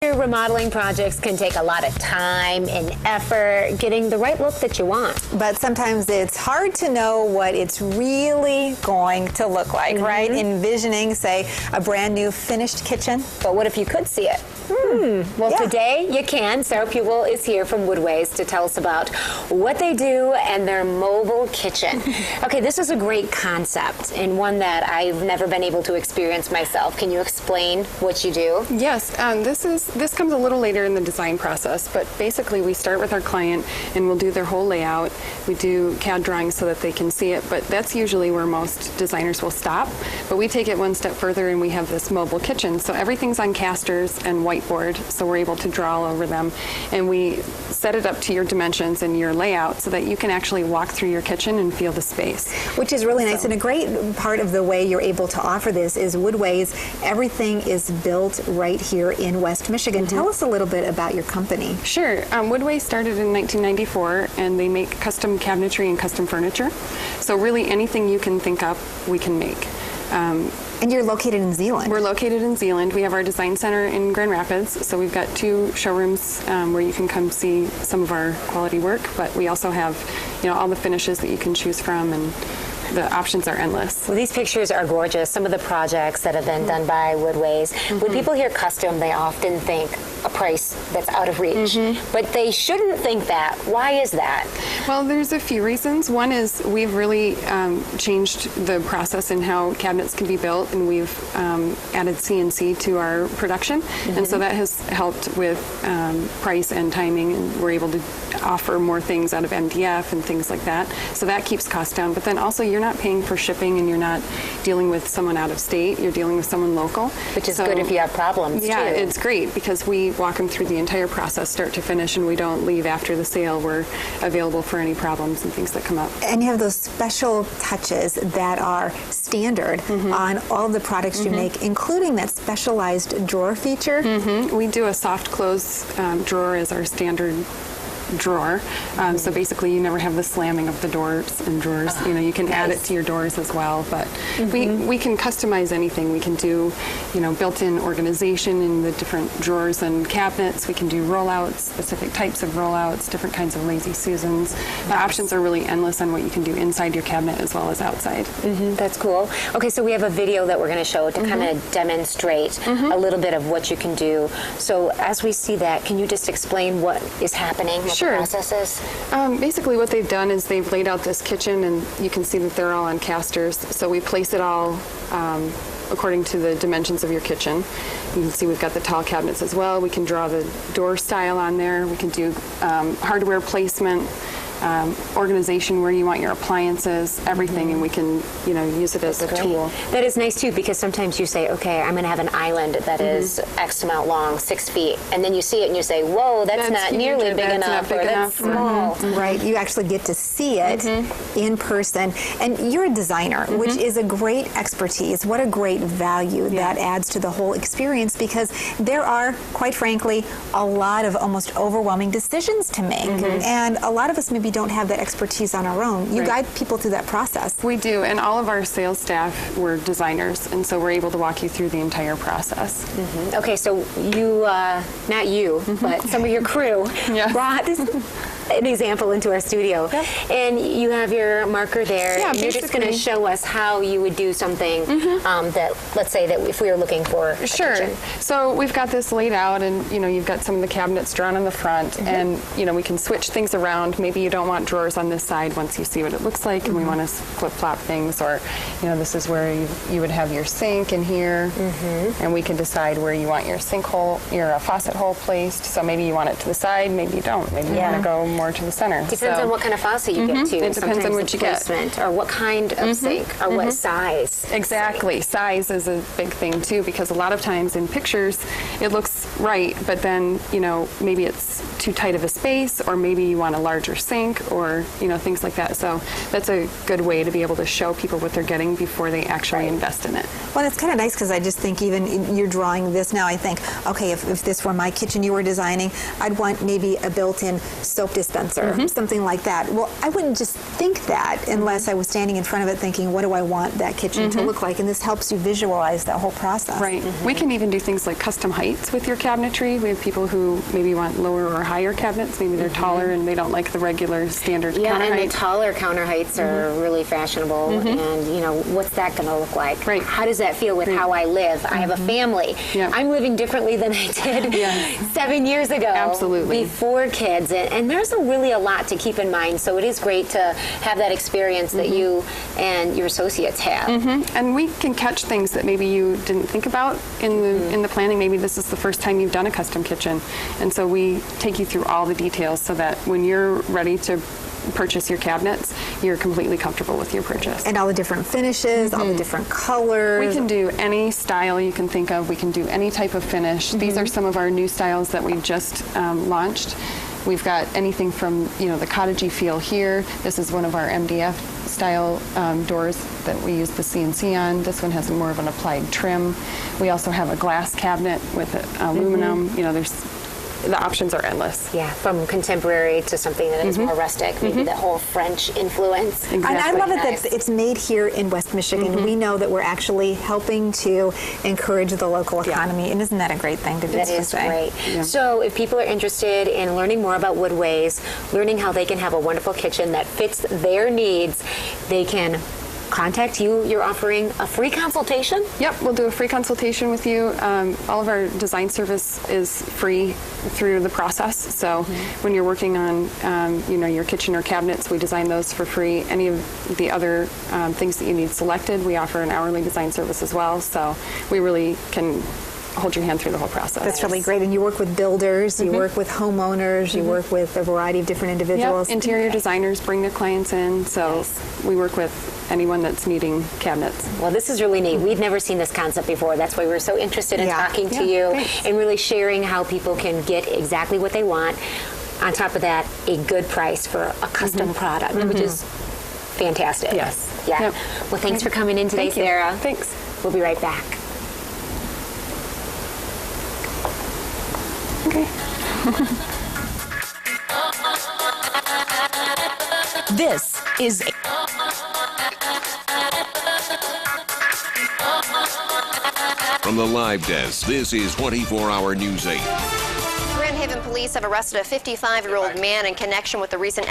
Remodeling projects can take a lot of time and effort getting the right look that you want. But sometimes it's hard to know what it's really going to look like, right? Envisioning, say, a brand new finished kitchen. But what if you could see it? Well, today you can. Sarah Pupil is here from Woodways to tell us about what they do and their mobile kitchen. Okay, this is a great concept and one that I've never been able to experience myself. Can you explain what you do? Yes, this comes a little later in the design process, but basically we start with our client and we'll do their whole layout. We do CAD drawings so that they can see it, but that's usually where most designers will stop. But we take it one step further and we have this mobile kitchen. So everything's on casters and whiteboard, so we're able to draw all over them. And we set it up to your dimensions and your layout so that you can actually walk through your kitchen and feel the space. Which is really nice, and a great part of the way you're able to offer this is Woodways. Everything is built right here in West Michigan. Tell us a little bit about your company. Sure. Woodways started in 1994, and they make custom cabinetry and custom furniture. So really anything you can think up, we can make. And you're located in Zeeland. We're located in Zeeland. We have our design center in Grand Rapids, so we've got 2 showrooms where you can come see some of our quality work, but we also have, all the finishes that you can choose from, and the options are endless. Well, these pictures are gorgeous. Some of the projects that have been done by Woodways. When people hear custom, they often think a price that's out of reach. But they shouldn't think that. Why is that? Well, there's a few reasons. One is we've really changed the process in how cabinets can be built, and we've added CNC to our production. And so that has helped with price and timing, and we're able to offer more things out of MDF and things like that. So that keeps costs down. But then also you're not paying for shipping, and you're not dealing with someone out of state. You're dealing with someone local. Which is good if you have problems, too. Yeah, it's great because we walk them through the entire process, start to finish, and we don't leave after the sale. We're available for any problems and things that come up. And you have those special touches that are standard on all of the products you make, including that specialized drawer feature. We do a soft close drawer as our standard drawer. So basically you never have the slamming of the doors and drawers. You can add it to your doors as well, but we can customize anything. We can do, built-in organization in the different drawers and cabinets. We can do rollouts, specific types of rollouts, different kinds of lazy Susans. The options are really endless on what you can do inside your cabinet as well as outside. That's cool. Okay, so we have a video that we're going to show to kind of demonstrate a little bit of what you can do. So as we see that, can you just explain what is happening? Sure. The process is? Basically what they've done is they've laid out this kitchen, and you can see that they're all on casters. So we place it all according to the dimensions of your kitchen. You can see we've got the tall cabinets as well. We can draw the door style on there. We can do hardware placement, organization where you want your appliances, everything, and we can, use it as a tool. That is nice too, because sometimes you say, okay, I'm going to have an island that is X amount long, 6 feet, and then you see it and you say, whoa, that's not huge, nearly big enough, or that's small. Right, you actually get to see it in person, and you're a designer, which is a great expertise. What a great value that adds to the whole experience, because there are, quite frankly, a lot of almost overwhelming decisions to make, and a lot of us maybe don't have that expertise on our own. You guide people through that process. We do, and all of our sales staff were designers, and so we're able to walk you through the entire process. Okay, so you, not you, but some of your crew brought an example into our studio, and you have your marker there. Yeah, you're just going to show us how you would do something that, let's say that if we were looking for a kitchen. So we've got this laid out, and you've got some of the cabinets drawn in the front, and we can switch things around. Maybe you don't want drawers on this side once you see what it looks like, and we want to flip-flop things, or this is where you would have your sink in here, and we can decide where you want your sink hole, your faucet hole placed. So maybe you want it to the side, maybe you don't. Maybe you want to go more to the center. Depends on what kind of faucet you get too. It depends on what you get. Or what kind of sink, or what size. Exactly. Size is a big thing too, because a lot of times in pictures it looks right, but then maybe it's too tight of a space, or maybe you want a larger sink, or things like that. So that's a good way to be able to show people what they're getting before they actually invest in it. Well, it's kind of nice because I just think even you're drawing this now, I think, okay, if this were my kitchen you were designing, I'd want maybe a built-in soap dispenser, something like that. Well, I wouldn't just think that unless I was standing in front of it thinking, what do I want that kitchen to look like? And this helps you visualize that whole process. Right. We can even do things like custom heights with your cabinetry. We have people who maybe want lower or higher cabinets. Maybe they're taller and they don't like the regular standard counter height. And the taller counter heights are really fashionable. And, what's that going to look like? Right. How does that feel with how I live? I have a family. Yeah. I'm living differently than I did 7 years ago. Absolutely. Before kids. And there's really a lot to keep in mind. So it is great to have that experience that you and your associates have. And we can catch things that maybe you didn't think about in the planning. Maybe this is the first time you've done a custom kitchen. And so we take you through all the details so that when you're ready to purchase your cabinets, you're completely comfortable with your purchase. And all the different finishes, all the different colors. We can do any style you can think of. We can do any type of finish. These are some of our new styles that we've just launched. We've got anything from the cottagey feel here. This is one of our MDF style doors that we use the CNC on. This one has more of an applied trim. We also have a glass cabinet with aluminum. The options are endless. Yeah, from contemporary to something that is more rustic, maybe the whole French influence. Exactly. And I love it that it's made here in West Michigan. We know that we're actually helping to encourage the local economy, and isn't that a great thing to do? That is great. Yeah. So if people are interested in learning more about Woodways, learning how they can have a wonderful kitchen that fits their needs, they can contact you. You're offering a free consultation? Yep, we'll do a free consultation with you. All of our design service is free through the process. So when you're working on, your kitchen or cabinets, we design those for free. Any of the other things that you need selected, we offer an hourly design service as well. So we really can hold your hand through the whole process. That's really great. And you work with builders, you work with homeowners, you work with a variety of different individuals. Yep. Interior designers bring their clients in, so we work with anyone that's needing cabinets. Well, this is really neat. We've never seen this concept before. That's why we're so interested in talking to you and really sharing how people can get exactly what they want. On top of that, a good price for a custom product, which is fantastic. Yes. Yeah. Yep. Well, thanks for coming in today, Thank you. Sarah. Thanks. We'll be right back. Okay. This is from the live desk, this is 24-Hour News 8. Grand Haven police have arrested a 55-year-old man in connection with the recent